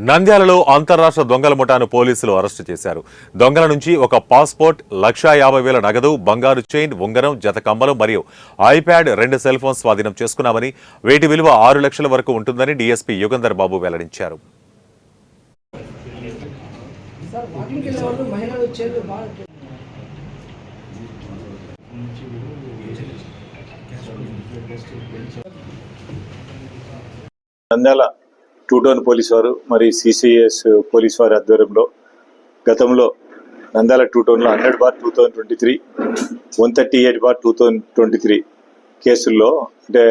నంద్యాలలో అంతర్రాష్ట్ర దొంగల ముఠాను పోలీసులు అరెస్టు చేశారు. దొంగల నుంచి ఒక పాస్పోర్ట్, 1,50,000 నగదు, బంగారు చైన్, ఉంగరం, జత కమ్మలు మరియు ఐప్యాడ్, 2 సెల్ ఫోన్స్ స్వాధీనం చేసుకున్నామని, వీటి విలువ 6 లక్షల వరకు ఉంటుందని డీఎస్పీ యుగంధర్ బాబు వెల్లడించారు. నంద్యాల 2 టౌన్ పోలీసు వారు మరియు సిసిఎస్ పోలీసు వారి ఆధ్వర్యంలో గతంలో నంద్యాల 2 టౌన్లో 100/2023, 138/2023 కేసుల్లో అంటే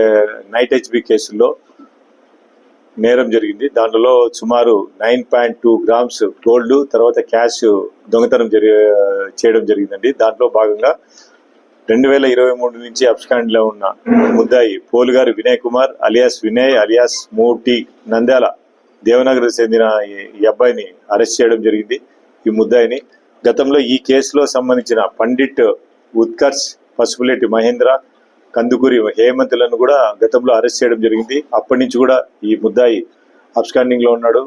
నైట్ హెచ్బి కేసుల్లో నేరం జరిగింది. దాంట్లో సుమారు 9.2 గ్రామ్స్ గోల్డ్, తర్వాత క్యాష్ దొంగతనం చేయడం జరిగిందండి. దాంట్లో భాగంగా 2023 నుంచి అబ్స్కాండ్లో ఉన్న ముద్దాయి పోలుగారు వినయ్ కుమార్ అలియాస్ వినయ్ అలియాస్ మూటి నంద్యాల దేవనగర్ చెందిన ఈ అబ్బాయిని అరెస్ట్ చేయడం జరిగింది. ఈ ముద్దాయిని గతంలో ఈ కేసులో సంబంధించిన పండిట్ ఉత్కర్ష్, పసుపులేటి మహేంద్ర, కందుకూరి హేమంతులను కూడా గతంలో అరెస్ట్ చేయడం జరిగింది. అప్పటి నుంచి కూడా ఈ ముద్దాయి అబ్స్కాండింగ్ లో ఉన్నాడు,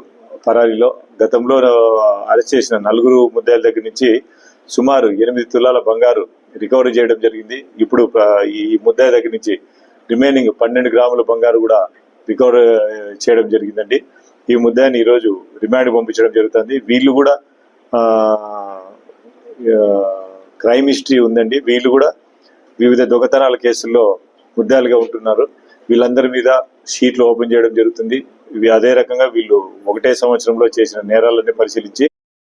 పరారీలో. గతంలో అరెస్ట్ చేసిన 4 ముద్దాయిల దగ్గర నుంచి సుమారు 8 తులాల బంగారు రికవరీ చేయడం జరిగింది. ఇప్పుడు ఈ ముద్దాయి దగ్గర నుంచి రిమైనింగ్ 12 గ్రాముల బంగారు కూడా రికవరీ చేయడం జరిగిందండి. ఈ ముద్దాయిని ఈరోజు రిమాండ్ పంపించడం జరుగుతుంది. వీళ్ళు కూడా క్రైమ్ హిస్టరీ ఉందండి. వీళ్ళు కూడా వివిధ దొంగతనాల కేసుల్లో ముద్దాయిలుగా ఉంటున్నారు. వీళ్ళందరి మీద షీట్లు ఓపెన్ చేయడం జరుగుతుంది. అదే రకంగా వీళ్ళు ఒకటే సంవత్సరంలో చేసిన నేరాలన్నీ పరిశీలించి